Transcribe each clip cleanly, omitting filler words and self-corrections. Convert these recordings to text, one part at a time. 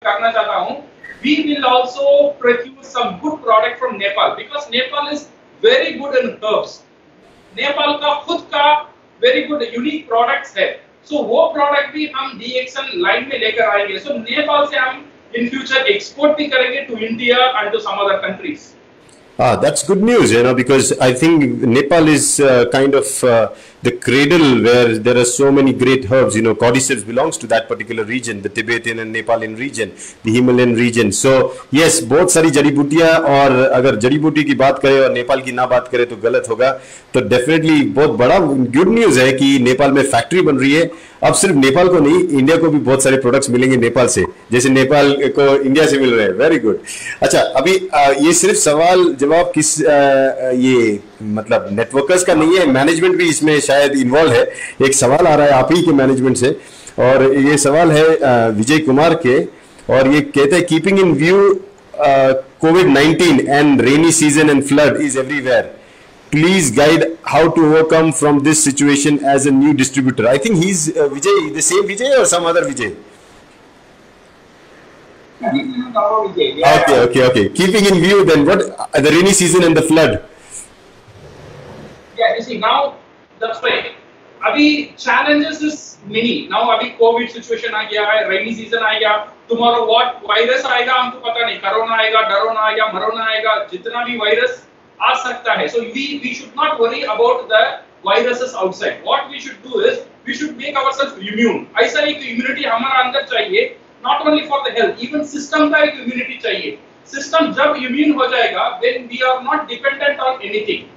करना चाहता हूँ, we will also procure some good product from Nepal because Nepal is very good in herbs. Nepal का खुद का वेरी गुड यूनिक प्रोडक्ट्स है, सो वो प्रोडक्ट भी हम डीएक्सन लाइन में लेकर आएंगे. सो नेपाल से हम इन फ्यूचर एक्सपोर्ट भी करेंगे to India and to some other countries. That's good news, because I think Nepal is kind of the cradle where there are so many great herbs. Cordyceps belongs to that particular region, the Tibetan and Nepalian region, the Himalayan region. So yes, बहुत सारी जड़ी बूटियाँ, और अगर जड़ी बूटी की बात करें और नेपाल की ना बात करें तो गलत होगा. तो डेफिनेटली बहुत बड़ा गुड न्यूज़ है कि नेपाल में फैक्ट्री बन रही है. अब सिर्फ नेपाल को नहीं, इंडिया को भी बहुत सारे प्रोडक्ट्स मिलेंगे नेपाल से, जैसे नेपाल को इंडिया से मिल रहे हैं. Very good. अच्छा, अभी ये सिर्फ सवाल जवाब किस ये मतलब नेटवर्कर्स का नहीं है, मैनेजमेंट भी इसमें शायद इन्वॉल्व है. एक सवाल आ रहा है आप ही के मैनेजमेंट से, और ये सवाल है विजय कुमार के, और ये कहते हैं keeping in view COVID-19 and rainy season and flood is everywhere. Please guide how to overcome from this situation as a new distributor. I think he's Vijay, the same Vijay or some other Vijay? Yeah. Okay. Keeping in view then what the rainy season and the flood. Yeah, you see now that's why अभी challenges is many. Now अभी COVID situation आ गया है, rainy season आ गया, tomorrow what virus आएगा हमको पता नहीं, corona आएगा, डरोना आएगा, मरोना आएगा, जितना भी वायरस आ सकता है. So we should not worry about the viruses outside. What we should do is we should make ourselves immune. ऐसा एक immunity हमारा अंदर चाहिए, not only for the health, even system का एक immunity चाहिए. System जब immune हो जाएगा, then we are not dependent on anything.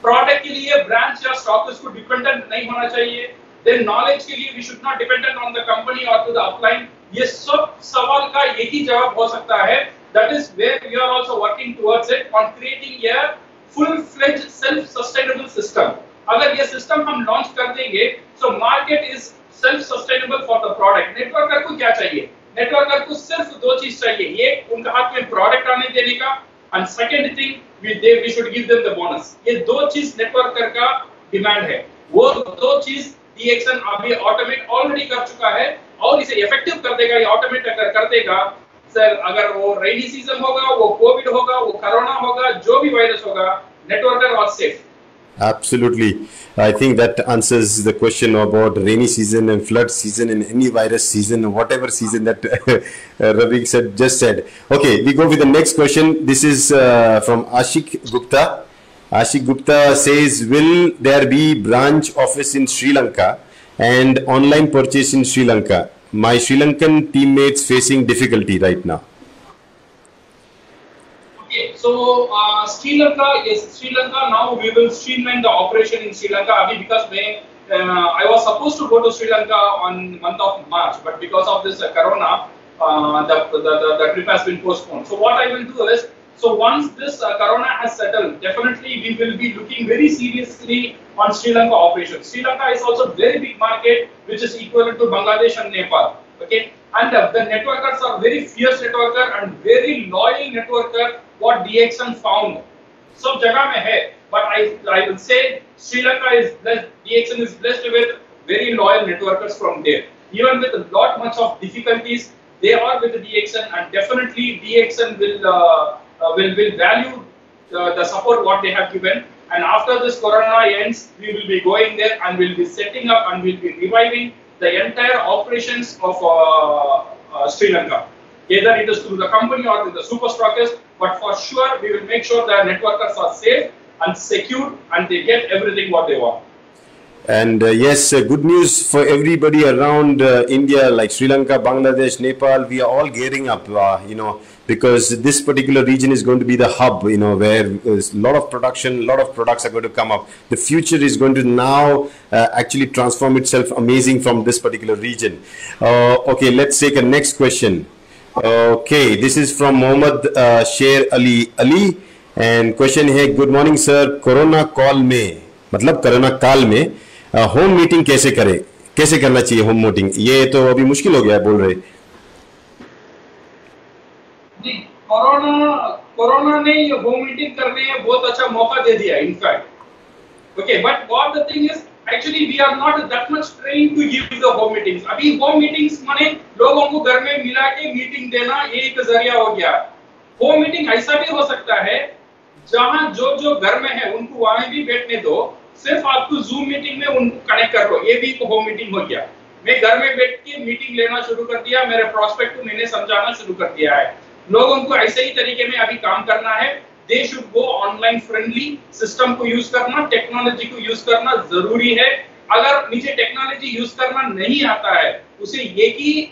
Product के लिए branch या stockist को dependent नहीं होना चाहिए. Then knowledge के लिए we should not dependent on the company or to the upline. ये सब सवाल का एक ही जवाब हो सकता है. That is where we are also working towards it on creating a full-fledged self-sustainable system. अगर ये system हम launch कर देंगे, so market is self-sustainable for the product. Networker को क्या चाहिए? Networker को सिर्फ दो चीज चाहिए. एक उनका हाथ में product आने देने का, and second thing we should give them the bonus. ये दो चीज networker का demand है. वो दो चीज DXN अभी automate already कर चुका है और इसे effective कर देगा, ये automate कर देगा. सर अगर वो रेनी सीजन होगा, वो कोविड होगा, वो कोरोना होगा, जो भी वायरस होगा, networker was safe. Absolutely. I think that answers the question about rainy season and flood season and any virus season, whatever season that Ravi just said. Okay, we go with the next question. This is from Ashik Gupta. Ashik Gupta says, will there be branch office in Sri Lanka and online purchase in Sri Lanka? My Sri Lankan teammates facing difficulty right now. Okay, so Sri Lanka now we will streamline the operation in Sri Lanka. Abhi because I was supposed to go to Sri Lanka on month of March, but because of this corona, the trip has been postponed. So what I will do is, so once this corona has settled, definitely we will be looking very seriously on Sri Lanka operations. Sri Lanka is also a very big market, which is equivalent to Bangladesh and Nepal. Okay, and the networkers are very fierce networker and very loyal networker. What DXN found, सब जगह में है, but I will say Sri Lanka is blessed. DXN is blessed with very loyal networkers from there. Even with a lot much of difficulties, they are with the DXN, and definitely DXN will value the support what they have given. And after this corona ends, we will be going there and we'll be setting up and we'll be reviving the entire operations of Sri Lanka. Either it is through the company or with the super stockist, but for sure we will make sure the networkers are safe and secure and they get everything what they want. And yes, good news for everybody around India, like Sri Lanka, Bangladesh, Nepal. We are all gearing up, because this particular region is going to be the hub, where a lot of production, a lot of products are going to come up. The future is going to now actually transform itself amazing from this particular region. Okay, let's take a next question. Okay, this is from Mohammad Sher Ali. And question है, good morning sir, corona call में, मतलब corona काल में home meeting कैसे करें, कैसे करना चाहिए होम मीटिंग? ये तो अभी मुश्किल हो गया बोल रहे. जी, कोरोना ने ये होम मीटिंग करने बहुत अच्छा मौका दे दिया in fact. Okay, but what the thing is, actually we are not that much trained to give the home meetings. अभी होम मीटिंग्स माने लोगों को घर में मिला के मीटिंग देना, ये एक जरिया हो गया। होम मीटिंग ऐसा भी हो सकता है जहां जो जो घर में है उनको वहां भी बैठने दो, सिर्फ आपको जूम मीटिंग में उनको कनेक्ट कर लो, ये भी एक होम मीटिंग हो गया। मैं घर में बैठ के मीटिंग लेना शुरू कर दिया, मेरे प्रोस्पेक्ट को मैंने समझाना शुरू कर दिया है। लोगों को ऐसे ही तरीके में अभी काम करना है। They should go online friendly, system को यूज करना, टेक्नोलॉजी को यूज करना जरूरी है। अगर मुझे टेक्नोलॉजी यूज करना नहीं आता है, उसे एक ही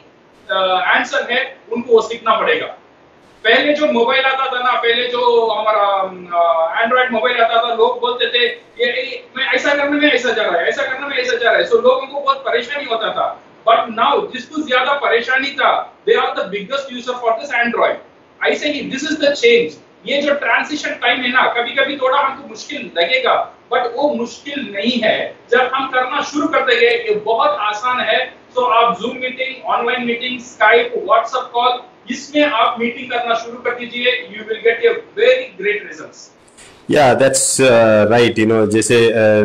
आंसर है, उनको वो सीखना पड़ेगा। पहले जो मोबाइल आता था ना, पहले जो हमारा एंड्रॉइड मोबाइल आता था, लोग बोलते थे ये मैं ऐसा करने में ऐसा जा रहा है, ऐसा करने में ऐसा जा रहा है, सो लोगों को बहुत परेशानी होता था। बट नाउ जिसको ज्यादा परेशानी था, they are the biggest user for this android. ऐसे ही दिस इज द चेंज। ये जो ट्रांजिशन टाइम है ना, कभी कभी थोड़ा हमको मुश्किल लगेगा, बट वो मुश्किल नहीं है। जब हम करना शुरू कर देंगे, ये बहुत आसान है। सो आप zoom meeting, online meeting, Skype, WhatsApp call, इसमें आप मीटिंग करना शुरू कर दीजिए, you will get a very great results. Yeah, that's right. जैसे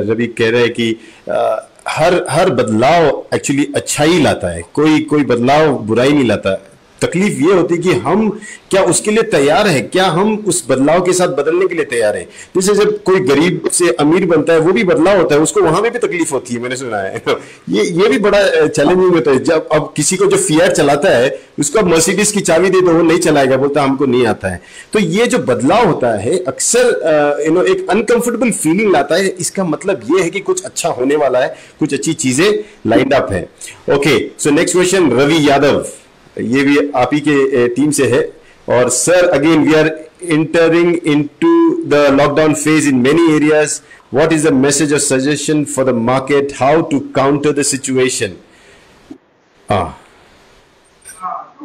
रवि कह रहे हैं कि हर बदलाव एक्चुअली अच्छा ही लाता है, कोई बदलाव बुराई नहीं लाता। तकलीफ ये होती है कि हम क्या उसके लिए तैयार है, क्या हम उस बदलाव के साथ बदलने के लिए तैयार है। जैसे जब कोई गरीब से अमीर बनता है, वो भी बदलाव होता है, उसको वहां में भी तकलीफ होती है, मैंने सुना है। ये भी बड़ा चैलेंजिंग होता है। जब अब किसी को जो फिएट चलाता है, उसको अब मर्सिडीज की चाबी दे दो, वो नहीं चलाएगा, बोलता हमको नहीं आता है। तो ये जो बदलाव होता है अक्सर एक अनकंफर्टेबल फीलिंग लाता है। इसका मतलब ये है कि कुछ अच्छा होने वाला है, कुछ अच्छी चीजें लाइंड अप है। Okay, so next question Ravi Yadav, ये भी आप ही के टीम से है। और sir, again we are entering into the lockdown phase in many areas. What is the message or suggestion for the market? How to counter the situation? To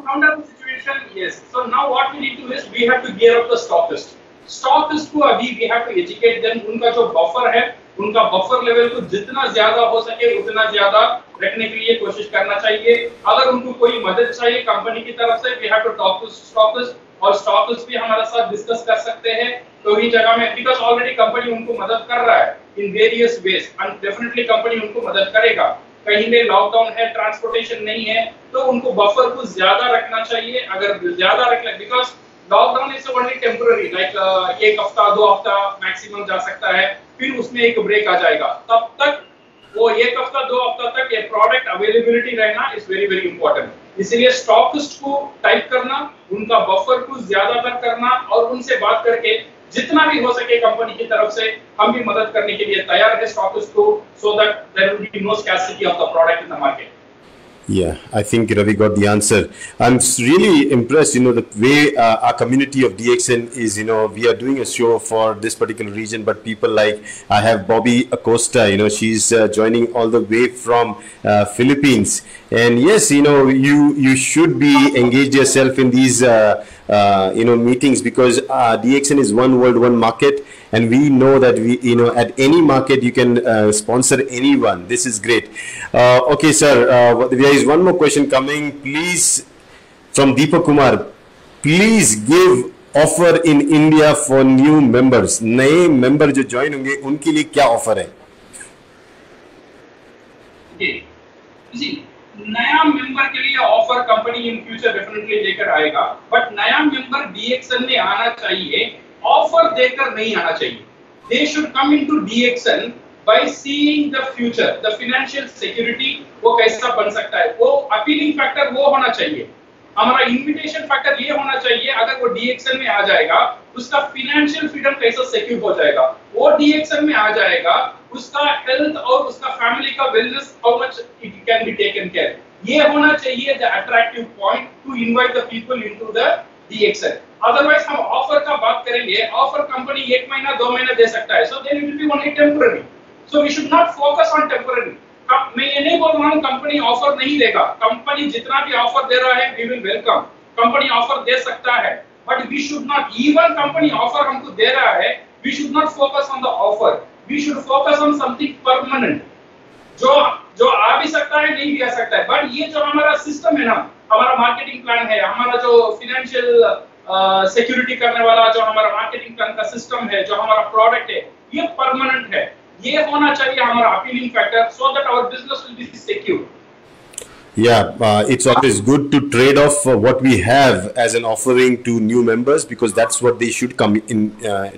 counter the situation, yes. So now what we need to do is we have to gear up the stockist. Stockist को अभी we have to educate them. उनका जो buffer है, उनका buffer level को जितना ज्यादा हो सके उतना ज्यादा रखने के लिए कोशिश करना चाहिए। अगर उनको कोई मदद चाहिए कंपनी की तरफ से, we have to talk to stockist, और स्टॉकिस्ट भी हमारे साथ डिस्कस कर सकते हैं। तो ही जगह में, बिकॉज़ ऑलरेडी कंपनी उनको मदद कर रहा है in various ways, and definitely company उनको मदद करेगा। कहीं पे लॉकडाउन है, ट्रांसपोर्टेशन नहीं है, तो उनको बफर को ज्यादा रखना चाहिए। अगर ज्यादा रख ले, because lockdown is only temporary, like एक हफ्ता 2 हफ्ता मैक्सिमम जा सकता है, फिर उसमें एक ब्रेक आ जाएगा। तब तक वो एक हफ्ता 2 हफ्ता तक ये प्रोडक्ट अवेलेबिलिटी रहना इज वेरी वेरी इंपॉर्टेंट। इसलिए स्टॉकिस्ट को टाइप करना, उनका बफर को ज्यादातर करना, और उनसे बात करके जितना भी हो सके कंपनी की तरफ से हम भी मदद करने के लिए तैयार है स्टॉकिस्ट को, so that there will be no scarcity of the product in the market. Yeah, I think Ravi got the answer. I'm really impressed, the way our community of DXN is, we are doing a show for this particular region, but people like, I have Bobby Acosta, she's joining all the way from Philippines. And yes, you should be engaged yourself in these, meetings, because DXN is one world, one market. And we know that at any market you can sponsor anyone. This is great. Okay, sir. There is one more question coming. Please, from Deepak Kumar. Please give offer in India for new members. नए member जो join होंगे उनके लिए क्या offer है? जी, नया member के लिए offer company in future definitely लेकर आएगा, बट नया मेंबर DXN में आना चाहिए, ऑफर देकर नहीं आना चाहिए। They should come into DXN by seeing the future, the financial security वो कैसा बन सकता है, वो अपीलिंग फैक्टर वो होना चाहिए। हमारा इनविटेशन फैक्टर ये होना चाहिए, अगर वो DXN में आ जाएगा, उसका फाइनेंशियल फ्रीडम कैसा सिक्योर हो जाएगा। वो DXN में आ जाएगा, उसका हेल्थ और उसका फैमिली का wellness how much it can be taken care, ये होना चाहिए the attractive point two invite the people into the DXN। Otherwise हम ऑफर का बात करेंगे, ऑफर कंपनी 1 महीना 2 महीना दे सकता है, so then it will be only temporary. So we should not focus on temporary. मैं ये नहीं बोल रहा हूं कंपनी ऑफर नहीं देगा, कंपनी जितना भी ऑफर दे रहा है we will welcome, company offer दे सकता है, but we should not, even company offer हमको दे रहा है, we should not focus on the offer, we should focus on something permanent, जो आ भी सकता है नहीं भी आ सकता है। बट ये जो हमारा सिस्टम है ना, हमारा मार्केटिंग प्लान है, हमारा जो फाइनेंशियल सिक्योरिटी करने वाला जो हमारा मार्केटिंग प्लान का सिस्टम है, जो हमारा प्रोडक्ट है, ये परमानेंट है। ये होना चाहिए हमारा appealing factor, so that our business will be secure. Yeah, it's always good to trade off what we have as an offering to new members, because that's what they should come in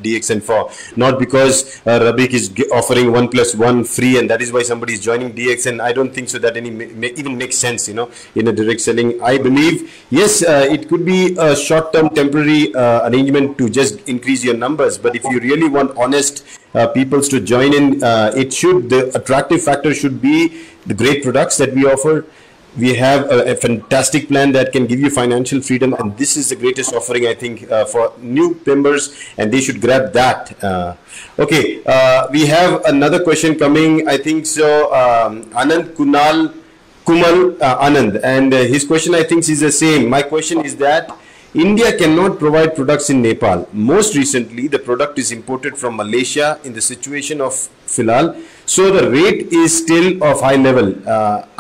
DXN for. Not because Rabik is offering 1+1 free and that is why somebody is joining DXN. I don't think so that even makes sense, in a direct selling. I believe, yes, it could be a short-term temporary arrangement to just increase your numbers. But if you really want honest peoples to join in, the attractive factor should be the great products that we offer. We have a fantastic plan that can give you financial freedom, and this is the greatest offering, I think, for new members, and they should grab that. Okay, we have another question coming, I think so. Anand Kumal Anand, and his question, I think, is the same. My question is that India cannot provide products in Nepal. Most recently, the product is imported from Malaysia in the situation of Filal. So the rate is still of high level.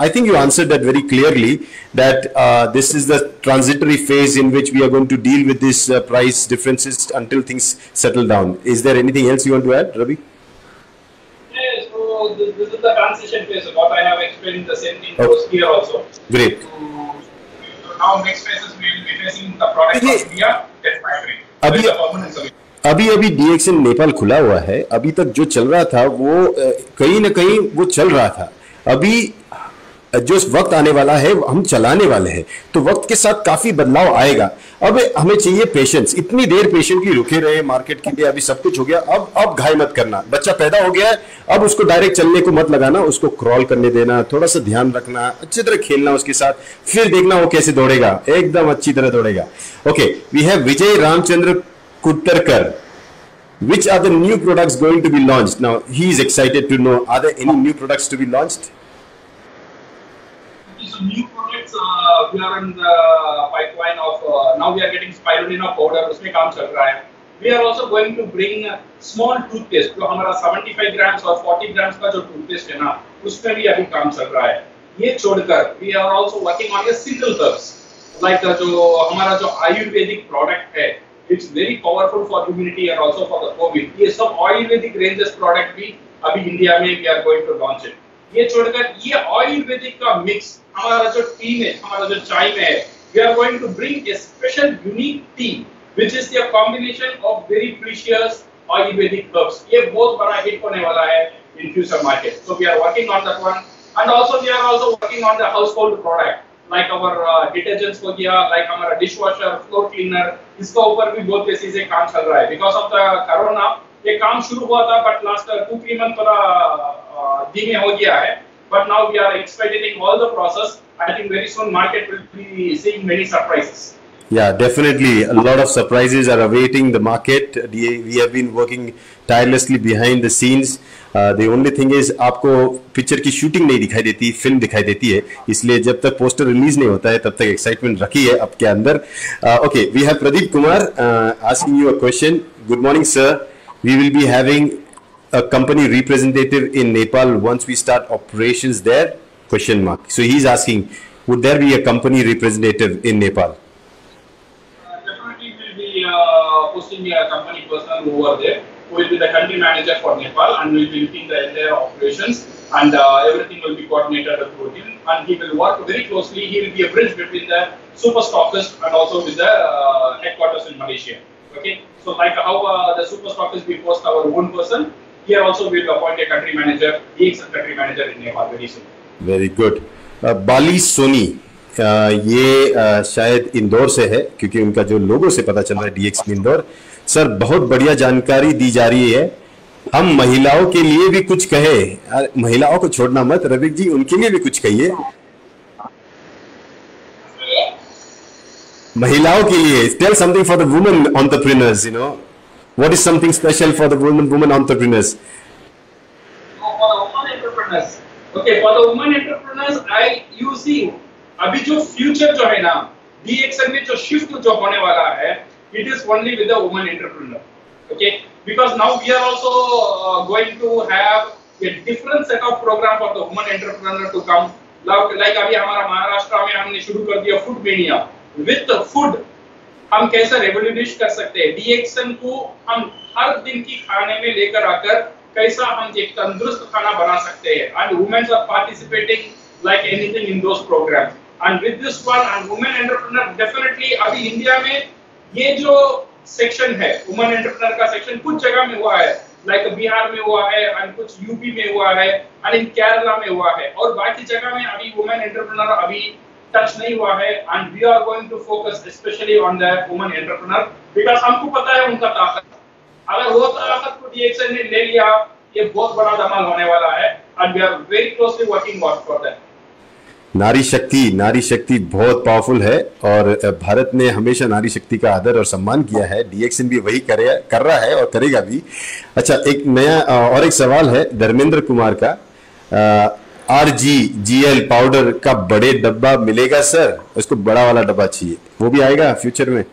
I think you answered that very clearly, that this is the transitory phase in which we are going to deal with these price differences until things settle down. Is there anything else you want to add, Ravi? Yeah, so this is the transition phase. What I have explained, the same thing goes here also. Great. So now next phases we will be facing the product of India expiring. That is the permanent solution. अभी DXN Nepal खुला हुआ है. अभी तक जो चल रहा था वो कहीं ना कहीं वो चल रहा था. अभी जो वक्त आने वाला है हम चलाने वाले हैं, तो वक्त के साथ काफी बदलाव आएगा. अब हमें चाहिए पेशेंस. इतनी देर पेशेंटली रुके रहे मार्केट के लिए. अभी सब कुछ हो गया, अब घाई मत करना. बच्चा पैदा हो गया है, अब उसको डायरेक्ट चलने को मत लगाना, उसको क्रॉल करने देना, थोड़ा सा ध्यान रखना, अच्छी तरह खेलना उसके साथ, फिर देखना वो कैसे दौड़ेगा. एकदम अच्छी तरह दौड़ेगा. Okay, we have Vijay Ramchandra Kuttarkar. Which are the new products going to be launched? Now, he is excited to know, are there any new products to be launched? So new products, we are in the pipeline of, now we are getting spirulina powder, उसमें काम चल रहा है. We are also going to bring small toothpaste, जो हमारा 75 grams और 40 grams का जो toothpaste है ना, उसमें भी अभी काम चल रहा है. ये छोड़कर, we are also working on the single herbs, like जो हमारा जो आयुर्वेदिक product है, it's very powerful for immunity and also for the COVID. ये सब आयुर्वेदिक ranges product भी अभी इंडिया में we are going to launch it. ये छोड़कर ये आयुर्वेदिक का mix हमारा जो टी में, हमारा जो चाय में है, we are going to bring a special unique tea which is the combination of very precious Ayurvedic herbs. ये बहुत बड़ा hit होने वाला है in future market. So we are working on that one, and also we are also working on the household product. Like our detergents हो गया, like हमारा dishwasher, floor cleaner, इसका ऊपर भी बहुत तेजी से काम चल रहा है. Because of the corona, ये काम शुरू हुआ था, but last 2-3 months थोड़ा धीमे हो गया है. But now we are expediting all the process. I think very soon market will be seeing many surprises. Yeah, definitely. A lot of surprises are awaiting the market. We have been working tirelessly behind the scenes. The only thing is, आपको picture की shooting नहीं दिखाई देती, film दिखाई देती है. इसलिए जब तक पोस्टर रिलीज नहीं होता है, तब तक एक्साइटमेंट रखी है आपके अंदर. Okay, we have Pradeep Kumar asking you a question. Good morning, sir. We will be having a company representative in Nepal once we start operations there? Question mark. So he's asking, would there be a company representative in Nepal? Definitely will be posting a company person over there, who will be the country manager for Nepal and will be looking the entire operations, and everything will be coordinated through him, and he will work very closely. He will be a bridge between the super stockist and also with the headquarters in Malaysia. Okay, so like how the super stockist we post our own person, here also we will appoint a country manager. He is a country manager in Nepal very soon. Very good. बाली सोनी, ये शायद इंदौर से है, क्योंकि उनका जो लोगो से पता चल रहा है DXN इंदौर. सर, बहुत बढ़िया जानकारी दी जा रही है. हम महिलाओं के लिए भी कुछ कहे. महिलाओं को छोड़ना मत, रविक जी, उनके लिए भी कुछ कहिए. महिलाओं के लिए, tell something for the women entrepreneurs. What is something special for the women entrepreneurs? For the women entrepreneurs. Okay, for the women entrepreneurs, you see, अभी जो future जो है ना, DXN में जो shift जो होने वाला है, it is only with the women entrepreneur. Okay, because now we are also going to have a different set of program for the women entrepreneur to come. Like अभी हमारा महाराष्ट्र में हमने शुरू कर दिया food mania. With the food, हम कैसे revolution कर सकते हैं. DXN को हम हर दिन की खाने में लेकर आकर कैसा हम एक तंदुरुस्त खाना बना सकते हैं, and womens are participating like anything in those programs. And with this one, and women entrepreneur definitely अभी इंडिया में ये जो सेक्शन है वुमेन एंटरप्रेन्योर का सेक्शन कुछ जगह में हुआ है, लाइक बिहार में हुआ है, एंड कुछ यूपी में हुआ है, एंड इन केरला में हुआ है, और बाकी जगह में अभी वुमेन एंटरप्रेन्योर अभी टच नहीं हुआ है. And we are going to focus specially on the women entrepreneur because हमको पता है उनका ताकत. अगर वो ताकत को डीएक्सन ने ले लिया, ये बहुत बड़ा धमाल होने वाला है, and we are very closely working for that. नारी शक्ति बहुत पावरफुल है और भारत ने हमेशा नारी शक्ति का आदर और सम्मान किया है. डीएक्सन भी वही कर रहा है और करेगा भी. अच्छा, एक नया और एक सवाल है धर्मेंद्र कुमार का. RGGL पाउडर का बड़े डब्बा मिलेगा सर? उसको बड़ा वाला डब्बा चाहिए, वो भी आएगा फ्यूचर में?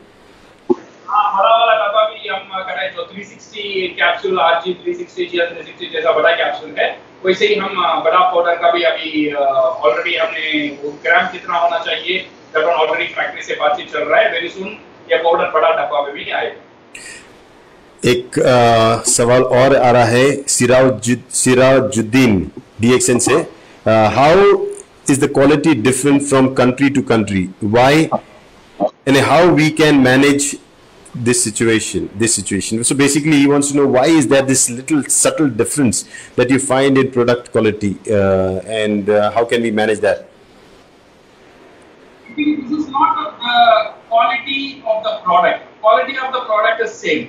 हाँ, बड़ा वाला डब्बा भी हम करें, जो 360 कैप्सूल RG 360 GL 360 जैसा बड़ा कैप्सूल है, वैसे ही हम बड़ा पाउडर का भी अभी ऑलरेडी हमने वो ग्राम कितना होना चाहिए जब हम ऑलरेडी फैक्ट्री से बातचीत चल रहा है. वेरी सुन ये पाउडर बड़ा डब्बा में भी आएगा. एक सवाल और आ रहा है सिराजुद्दीन डीएक्सन से. How is the quality different from country to country? Why and how we can manage this situation. So basically he wants to know why is there this little subtle difference that you find in product quality, and how can we manage that? This is not the quality of the product. Quality of the product is same.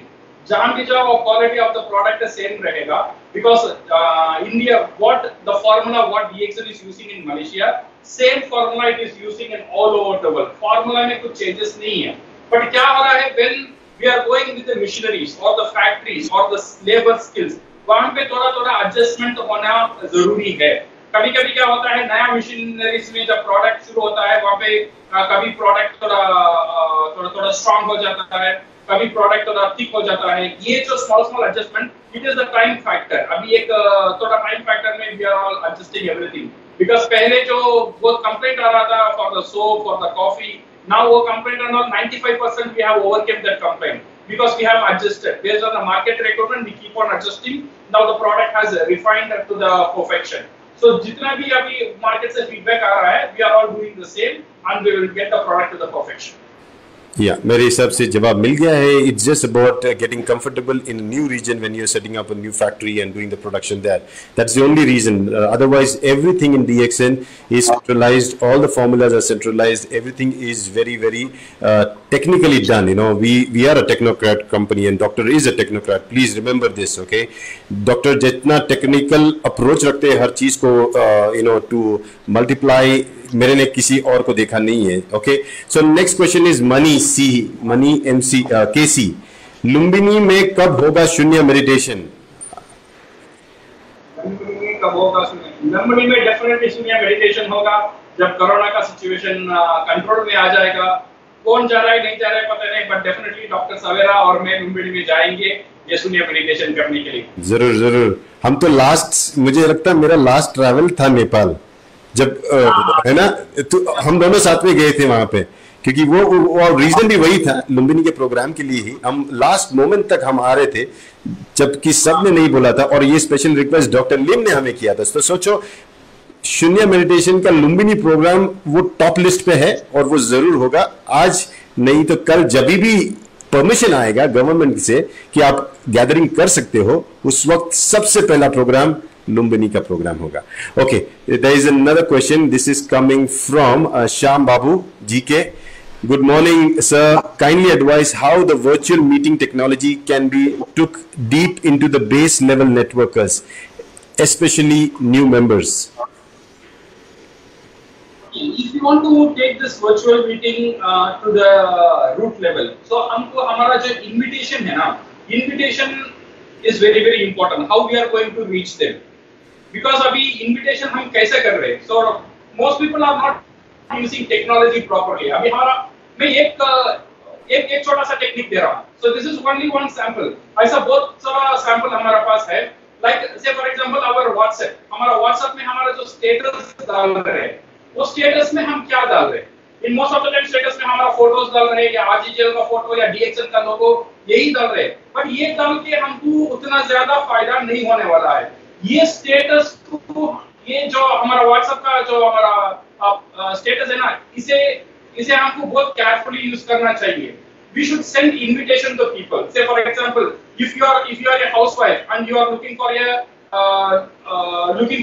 जहाँ भी जाओ quality of the product is same रहेगा, because India what the formula what DXN is using in Malaysia, same formula it is using in all over the world. Formula में कुछ changes नहीं है. But क्या हो रहा है, when we are going with the machineries or the factories or the labor skills, वहाँ पे थोड़ा adjustment होना जरूरी है. कभी-कभी क्या होता है, नया मशीनरीज में जब प्रोडक्ट शुरू होता है, वहाँ पे कभी प्रोडक्ट थोड़ा स्ट्रांग हो जाता है, कभी प्रोडक्ट थोड़ा थिक हो जाता है. ये जो small adjustment, it is the time factor. अभी एक थोड़ा टाइम फैक्टर में we are all adjusting everything, because पहले जो बहुत कंप्लेंट आ रहा था for the soap, for the coffee, now वो complaint and all 95% we have overcame that complaint because we have adjusted based on the market requirement. We keep on adjusting. Now the product has refined to the perfection. So जितना भी अभी market से feedback आ रहा है, we are all doing the same and we will get the product to the perfection. Yeah, मेरे हिसाब से जवाब मिल गया है. It's just about getting comfortable in a new region when you're setting up a new factory and doing the production there. That's the only reason. Otherwise, everything in DXN is centralized. All the formulas are centralized. Everything is very, very technically done. You know, we are a technocrat company, and Doctor is a technocrat. Please remember this, okay? Doctor जितना technical approach रखते हैं हर चीज को, you know, to multiply, मेरे ने किसी और को देखा नहीं है. Okay, so next question is money MC KC. Lumbini में कब होगा शून्य मेडिटेशन? लुम्बिनी में डेफिनेटली शून्य मेडिटेशन होगा जब कोरोना का सिचुएशन कंट्रोल में आ जाएगा. कौन जा रहा है नहीं जा रहा है पता नहीं, बट डेफिनेटली डॉक्टर सवेरा और मैं लुम्बिनी में जाएंगे ये शून्य मेडिटेशन करने के लिए. जरूर. हम तो मुझे लगता है मेरा लास्ट ट्रैवल था नेपाल, जब है ना, तो हम दोनों साथ में गए थे वहां पे, क्योंकि वो रीजन भी वही था, लुम्बिनी के प्रोग्राम के लिए ही. हम लास्ट मोमेंट तक हम आ रहे थे जबकि सब ने नहीं बोला था, और ये स्पेशल रिक्वेस्ट डॉक्टर लिम ने हमें किया था. तो सोचो, शून्य मेडिटेशन का लुम्बिनी प्रोग्राम वो टॉप लिस्ट पे है और वो जरूर होगा. आज नहीं तो कल, जब भी परमिशन आएगा गवर्नमेंट से कि आप गैदरिंग कर सकते हो, उस वक्त सबसे पहला प्रोग्राम लुम्बिनी का प्रोग्राम होगा. Okay, there is another question. This is coming from Shyam Babu GK. Good morning, sir. Kindly advise how the virtual meeting technology can be took deep into the base level networkers, especially new members. If you want to take this virtual meeting to the root level, so हमको हमारा जो invitation है ना, invitation is very very important. How we are going to reach them? Because अभी invitation हम कैसे कर रहे हैं? So most people are not using technology properly. अभी हमारा मैं एक छोटा सा टेक्निक दे रहा हूँ. So this is only one sample. ऐसा बहुत सारा sample हमारे पास है. Like say for example our WhatsApp. हमारा WhatsApp में हमारा जो status डाल रहे हैं, वो status में हम क्या डाल रहे हैं? In most of the time status में हमारा फोटोज डाल रहे हैं या आरजीजीएल का फोटो या डीएक्सएल का लोगो यही डाल रहे हैं, बट ये डाल के हमको उतना ज्यादा फायदा नहीं होने वाला है। ये स्टेटस को, ये जो हमारा व्हाट्सएप का जो हमारा स्टेटस है ना, इसे हमको बहुत केयरफुली यूज करना चाहिए। We should send invitation to people. Say for example, if you are a housewife and you are looking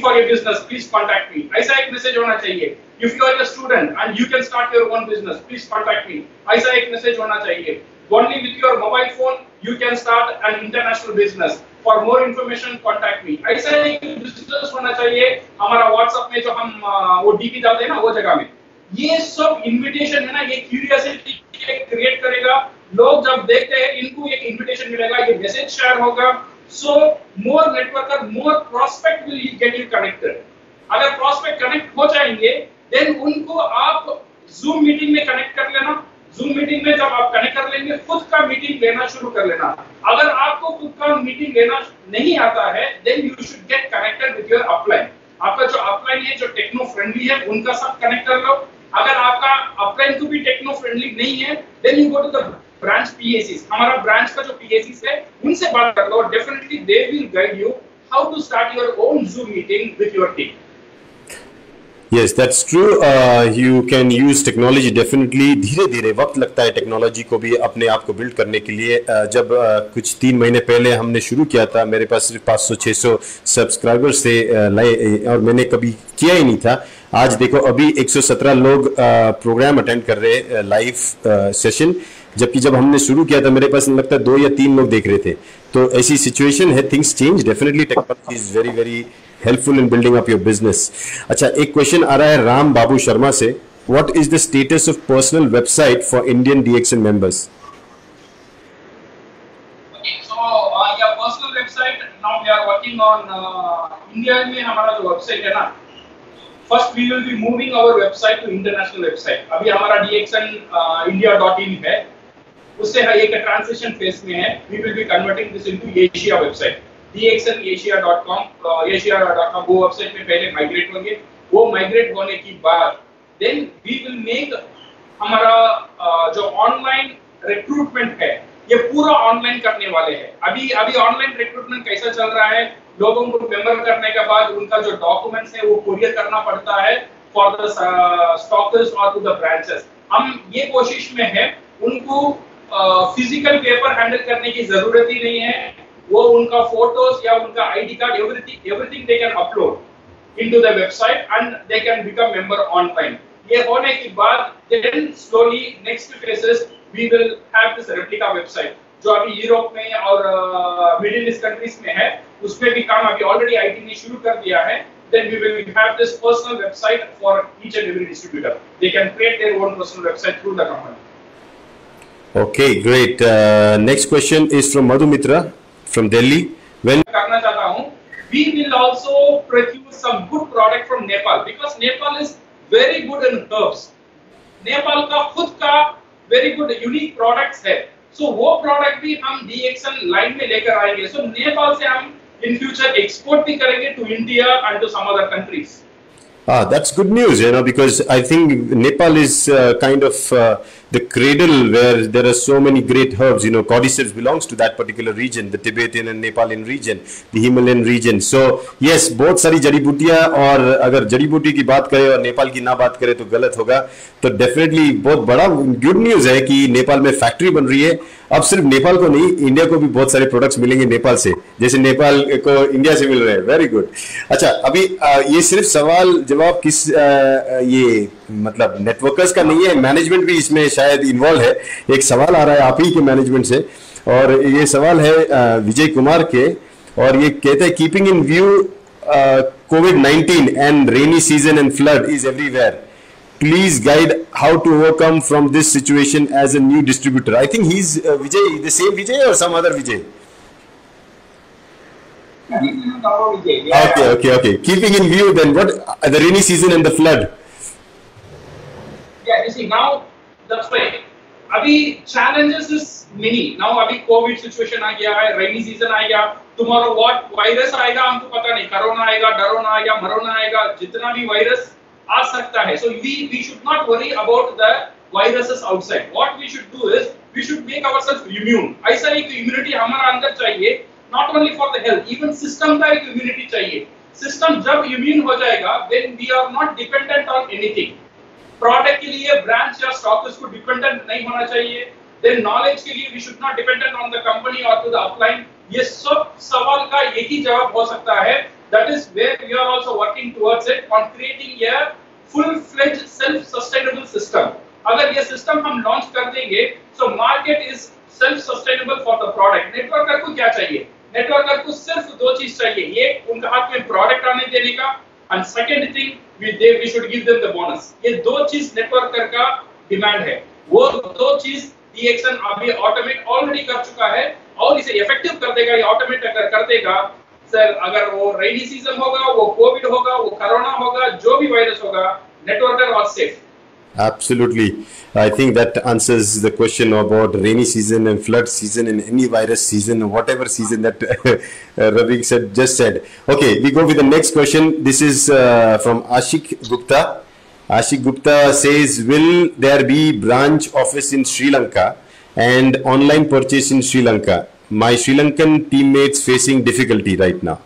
for a business, please contact me. ऐसा एक मैसेज होना चाहिए। If you are a student and you can start your own business, please contact me. ऐसा एक message होना चाहिए। Only with your mobile phone you can start an international business. For more information, contact me. ऐसा एक business होना चाहिए हमारा WhatsApp में जो हम वो डीपी डालते हैं ना, वो जगह में। ये सब इनविटेशन है ना, ये क्यूरियोसिटी क्रिएट करेगा। लोग जब देखते हैं इनको एक इनविटेशन मिलेगा, ये मैसेज शेयर होगा, so more networker, more prospect will get you connected. अगर प्रोस्पेक्ट कनेक्ट हो जाएंगे, देन उनको आप जूम मीटिंग में कनेक्ट कर लेना। जूम मीटिंग में जब आप कनेक्ट कर लेंगे, खुद का मीटिंग लेना शुरू कर लेना। अगर आपको खुद का मीटिंग लेना नहीं आता है, then you should get connected with your upline. आपका जो अपलाइन है, जो टेक्नो फ्रेंडली है, उनका साथ कनेक्ट कर लो। अगर आपका अपलाइन को भी टेक्नो फ्रेंडली नहीं है, then you go to the branch PACS. हमारा ब्रांच का जो पीएसीस है, उनसे बात कर लो। Definitely they will guide you how to start your own Zoom meeting with your team. Yes, that's true. You can use technology definitely. धीरे धीरे वक्त लगता है टेक्नोलॉजी को भी अपने आप को बिल्ड करने के लिए। जब कुछ 3 महीने पहले हमने शुरू किया था, मेरे पास सिर्फ 500-600 सब्सक्राइबर्स थे और मैंने कभी किया ही नहीं था। आज देखो अभी 117 लोग प्रोग्राम अटेंड कर रहे हैं, लाइव सेशन, जबकि जब हमने शुरू किया था मेरे पास लगता है 2 या 3 लोग देख रहे थे। तो ऐसी सिचुएशन है, things change. Definitely technology is very very helpful in building up your business. अच्छा, एक क्वेश्चन आ रहा है राम बाबू शर्मा से। What is the status of personal website for Indian DXN members? Okay, so your personal website, now we are working on India में हमारा जो website है ना, first we will be moving our website to international website. अभी हमारा DXN India.in है, उससे एक ट्रांजिशन फेज में है। We will be converting this into Asia website. dxnasia.com वो वेबसाइट में पहले माइग्रेट होंगे। वो माइग्रेट होने की बाद देन वी विल मेक हमारा जो ऑनलाइन रिक्रूटमेंट है, ये पूरा ऑनलाइन करने वाले हैं। अभी ऑनलाइन रिक्रूटमेंट कैसा चल रहा है, लोगों को मेंबर करने के बाद उनका जो डॉक्यूमेंट्स है वो कुरियर करना पड़ता है फॉर द स्टॉकर्स और टू द ब्रांचेस। हम ये कोशिश में है, उनको फिजिकल पेपर हैंडल करने की जरूरत ही नहीं है। वो उनका फोटोज या उनका ID card, everything they can upload into the website and they can become member online. ये होने के बाद then slowly next phases we will have this replica website, जो अभी यूरोप में और मिडिल ईस्ट कंट्रीज में है, उसमें भी काम अभी ऑलरेडी आईटी ने शुरू कर दिया है। Then we will have this personal website for each and every distributor. They can create their own personal website through the company. Okay, great. Next question is from Madhu Mitra from Delhi. When करना चाहता हूँ, we will also procure some good product from Nepal because Nepal is very good in herbs. Nepal का खुद का very good unique products है, so वो product भी हम DXN लाइन में लेकर आएंगे। So नेपाल से हम in future export भी करेंगे to India and to some other countries. That's good news, because I think Nepal is kind of the cradle where there are so many great herbs. Cordyceps belongs to that particular region, the Tibetan and Nepalian region, the Himalayan region. So yes, बहुत सारी जड़ी बूटियाँ, और अगर जड़ी बूटी की बात करें और नेपाल की ना बात करें तो गलत होगा। तो डेफिनेटली बहुत बड़ा गुड न्यूज है कि नेपाल में फैक्ट्री बन रही है। अब सिर्फ नेपाल को नहीं, इंडिया को भी बहुत सारे प्रोडक्ट्स मिलेंगे नेपाल से, जैसे नेपाल को इंडिया से मिल रहे हैं। Very good. अच्छा, अभी ये सिर्फ सवाल जवाब किस ये मतलब नेटवर्कर्स का नहीं है, मैनेजमेंट भी इसमें शायद इन्वॉल्व है। एक सवाल आ रहा है आप ही के मैनेजमेंट से, और ये सवाल है विजय कुमार के, और ये कहते हैं keeping in view COVID-19 and rainy season and flood is everywhere. Please guide how to overcome from this situation as a new distributor. I think he's Vijay, the same Vijay or some other Vijay? Yeah. Okay. Keeping in view then what the rainy season and the flood. Yeah, you see now that's why अभी challenges is many. Now अभी COVID situation आ गया है, rainy season आ गया, tomorrow what virus आएगा हमको पता नहीं, corona आएगा, डरोना आएगा, मरोना आएगा, जितना भी वायरस आ सकता है. So we should not worry about the viruses outside. What we should do is we should make ourselves immune. ऐसा एक immunity हमारा अंदर चाहिए, not only for the health, even system का एक immunity चाहिए. System जब immune हो जाएगा, then we are not dependent on anything. Product के लिए branch या stockist को dependent नहीं होना चाहिए. Then knowledge के लिए we should not dependent on the company or to the upline. ये सब सवाल का एक ही जवाब हो सकता है. That is where we are also working towards it on creating a full-fledged self-sustainable system. अगर ये system हम launch कर देंगे, so market is self-sustainable for the product. Networker को क्या चाहिए? Networker को सिर्फ दो चीज चाहिए. एक उनका हाथ में product आने देने का, and second thing we should give them the bonus. ये दो चीज networker का demand है. वो दो चीज DXN अभी automate already कर चुका है और इसे effective कर देगा. ये automate अगर कर देगा, सर अगर वो रेनी सीजन होगा, वो कोविड होगा, वो कोरोना होगा, जो भी वायरस होगा, नेटवर्कर और safe. Absolutely. I think that answers the question about rainy season and flood season and any virus season, whatever season that Ravi just said. Okay, we go with the next question. This is from Ashik Gupta. Ashik Gupta says, will there be branch office in Sri Lanka and online purchase in Sri Lanka? My Sri Lankan teammates facing difficulty right now.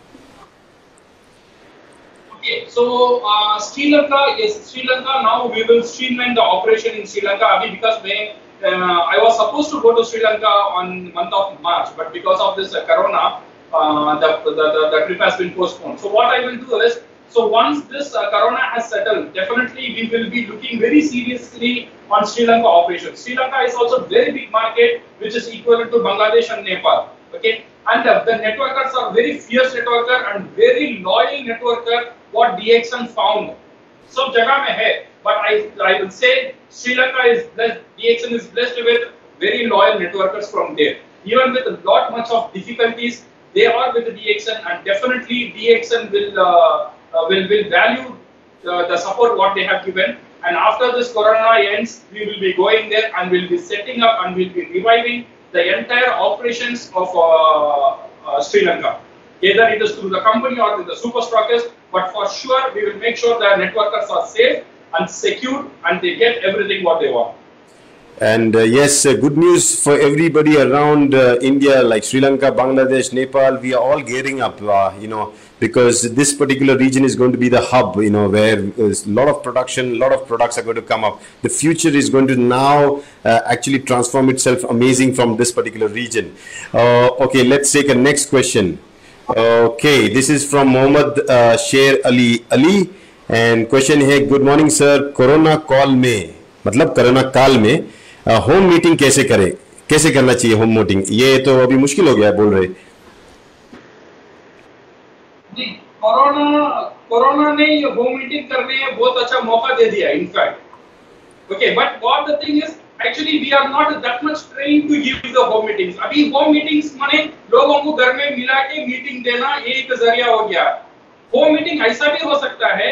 Okay, so Sri Lanka now we will streamline the operation in Sri Lanka because I was supposed to go to Sri Lanka on month of March, but because of this corona, the trip has been postponed. So what I will do is, so once this corona has settled, definitely we will be looking very seriously on Sri Lanka operations. Sri Lanka is also a very big market, which is equivalent to Bangladesh and Nepal. Okay, and the networkers are very fierce networker and very loyal networker. What DXN found, सब जगह में है, but I will say Sri Lanka is blessed. DXN is blessed with very loyal networkers from there. Even with a lot much of difficulties, they are with the DXN, and definitely DXN will value the support what they have given. And after this corona ends, we will be going there and we'll be setting up and we'll be reviving the entire operations of Sri Lanka. Either it is through the company or with the super stockist, but for sure we will make sure that networkers are safe and secure and they get everything what they want. And yes, good news for everybody around India, like Sri Lanka, Bangladesh, Nepal. We are all gearing up, because this particular region is going to be the hub, where a lot of production, a lot of products are going to come up. The future is going to now actually transform itself amazing from this particular region. Okay, let's take a next question. Okay, this is from Mohammad Sher Ali. And question है, good morning sir, corona call में, मतलब corona काल में home meeting कैसे करें, कैसे करना चाहिए होम मीटिंग? ये तो अभी मुश्किल हो गया है, बोल रहे. जी, कोरोना ने ये होम मीटिंग करने का बहुत अच्छा मौका दे दिया in fact. Okay, but what the thing is, actually we are not that much trained to give the home meetings. अभी होम मीटिंग्स माने लोगों को घर में मिला के मीटिंग देना, ये एक जरिया हो गया. होम मीटिंग ऐसा भी हो सकता है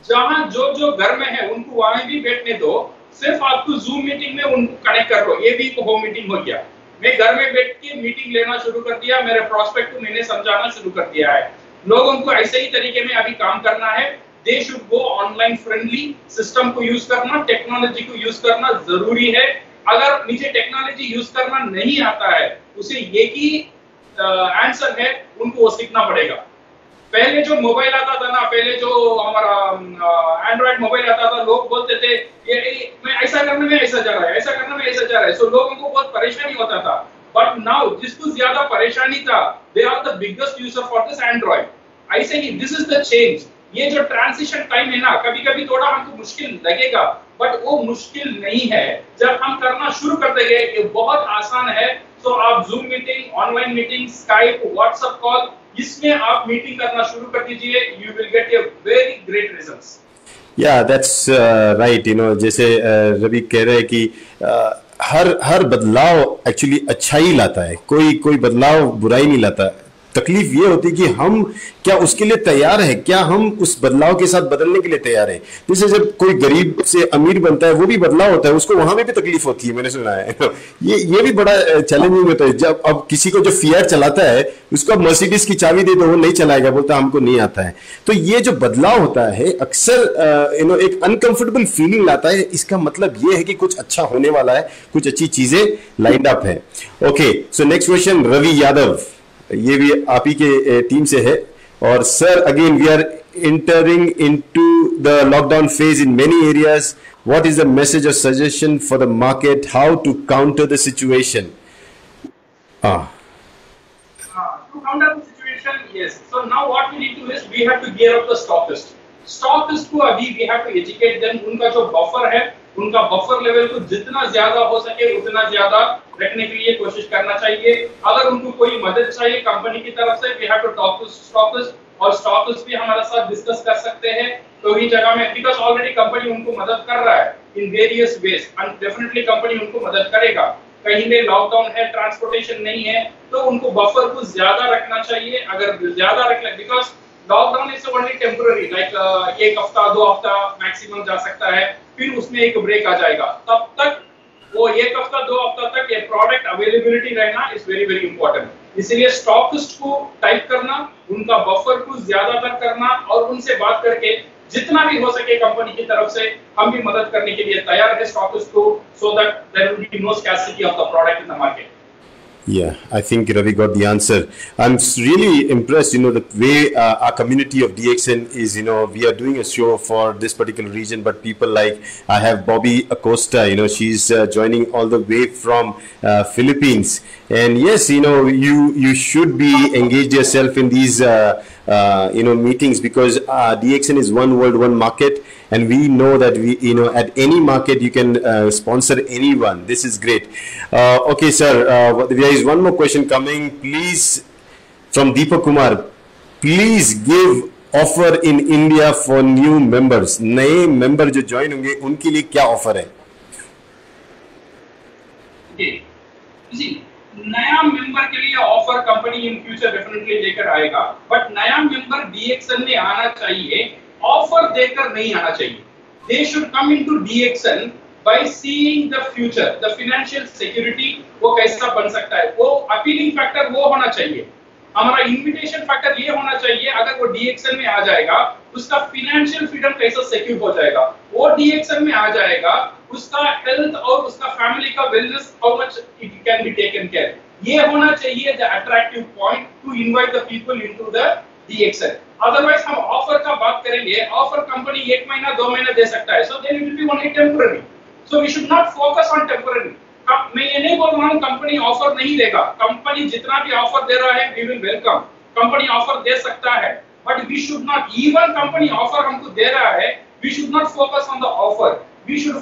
जहां जो घर में है उनको वहां भी बैठने दो, सिर्फ आपको जूम मीटिंग में उनको कनेक्ट कर लो, ये भी एक होम मीटिंग हो गया. मैं घर में बैठ के मीटिंग लेना शुरू कर दिया, मेरे प्रोस्पेक्ट को मैंने समझाना शुरू कर दिया है. लोगों को ऐसे ही तरीके में अभी काम करना है. They should go online friendly. System को यूज करना, टेक्नोलॉजी को यूज करना जरूरी है. अगर मुझे टेक्नोलॉजी यूज करना नहीं आता है, उसे एक ही आंसर है, उनको वो सीखना पड़ेगा. पहले जो मोबाइल आता था ना, पहले जो हमारा एंड्रॉइड मोबाइल आता था, लोग बोलते थे ये मैं ऐसा करने में ऐसा जा रहा है, ऐसा करने में ऐसा जा रहा है. सो लोगों को बहुत परेशानी होता था. बट नाउ जिसको ज्यादा परेशानी था, they are the biggest user for this android. ऐसे ही दिस इज द चेंज. ये जो ट्रांजिशन टाइम है ना, कभी कभी थोड़ा हमको मुश्किल लगेगा, बट वो मुश्किल नहीं है. जब हम करना शुरू कर देंगे, ये बहुत आसान है. सो आप zoom meeting, online meeting, Skype, WhatsApp call, इसमें आप मीटिंग करना शुरू कर दीजिए. You will get a very great results. या दैट्स राइट. जैसे रवि कह रहे हैं कि हर बदलाव एक्चुअली अच्छा ही लाता है. कोई बदलाव बुराई नहीं लाता. तकलीफ ये होती कि हम क्या उसके लिए तैयार है, क्या हम उस बदलाव के साथ बदलने के लिए तैयार है। जैसे जब कोई गरीब से अमीर बनता है वो भी बदलाव होता है, उसको वहां में भी तकलीफ होती है, मैंने सुना है। ये भी बड़ा चैलेंजिंग होता है। जब अब किसी को जो फिएट चलाता है उसको अब मर्सिडीज की चाबी दे दो, वो नहीं चलाएगा, बोलता हमको नहीं आता है। तो ये जो बदलाव होता है अक्सर एक अनकंफर्टेबल फीलिंग लाता है। इसका मतलब ये है कि कुछ अच्छा होने वाला है, कुछ अच्छी चीजें लाइंड अप है। Okay, so next question Ravi Yadav, ये भी आप ही के टीम से है। और sir again we are entering into the lockdown phase in many areas. What is the message or suggestion for the market? How to counter the situation? To counter the situation, yes. So now what we need to do is we have to gear up the stockist. Stockist को अभी we have to educate them. उनका जो buffer है, उनका buffer level को जितना ज्यादा हो सके उतना ज्यादा रखने के लिए कोशिश करना चाहिए। अगर उनको कोई मदद चाहिए कंपनी की तरफ से, we have to talk to stockist, और स्टॉकर्स भी हमारे साथ डिस्कस कर सकते हैं कोई जगह में, बिकॉज ऑलरेडी कंपनी उनको मदद कर रहा है in various ways, and definitely company उनको मदद करेगा। कहीं में लॉकडाउन है, ट्रांसपोर्टेशन नहीं है, तो उनको बफर को ज्यादा रखना चाहिए। अगर ज्यादा रख ले, because lockdown is only temporary, like एक हफ्ता 2 हफ्ता मैक्सिमम जा सकता है, फिर उसमें एक ब्रेक आ जाएगा। तब तक वो एक हफ्ता 2 हफ्ता तक ये प्रोडक्ट अवेलेबिलिटी रहना इज वेरी वेरी इंपॉर्टेंट। इसलिए स्टॉकिस्ट को टाइप करना, उनका बफर को ज्यादातर करना, और उनसे बात करके जितना भी हो सके कंपनी की तरफ से हम भी मदद करने के लिए तैयार है स्टॉकिस्ट को, so that there will be no scarcity of the product in the market. Yeah, I think Ravi got the answer. I'm really impressed, the way our community of DXN is, we are doing a show for this particular region, but people like, I have Bobby Acosta, she's joining all the way from Philippines. And yes, you should be engaged yourself in these, meetings, because DXN is one world, one market. And we know that at any market you can sponsor anyone. This is great. Okay, sir. There is one more question coming. Please, from Deepak Kumar. Please give offer in India for new members. नए member जो join होंगे उनके लिए क्या offer है? Okay. जी, नया member के लिए offer company in future definitely लेकर आएगा, बट नया मेंबर DXN में आना चाहिए, ऑफर देकर नहीं आना चाहिए। They should come into DXN by seeing the future, the financial security वो कैसा बन सकता है, वो अपीलिंग फैक्टर वो होना चाहिए। हमारा इन्विटेशन फैक्टर ये होना चाहिए, अगर वो DXN में आ जाएगा उसका फाइनेंशियल फ्रीडम कैसा सिक्योर हो जाएगा, वो DXN में आ जाएगा, उसका हेल्थ और उसका फैमिली का wellness how much it can be taken care, ये होना चाहिए the attractive point two invite the people into the DXN। Otherwise हम ऑफर का बात करेंगे, ऑफर कंपनी 1 महीना 2 महीना दे सकता है, so then it will be only temporary. So we should not focus on temporary. मैं ये नहीं बोल रहा हूं कंपनी ऑफर नहीं देगा, कंपनी जितना भी ऑफर दे रहा है we will welcome, company offer दे सकता है, but we should not, even company offer हमको दे रहा है, we should not focus on the offer, we should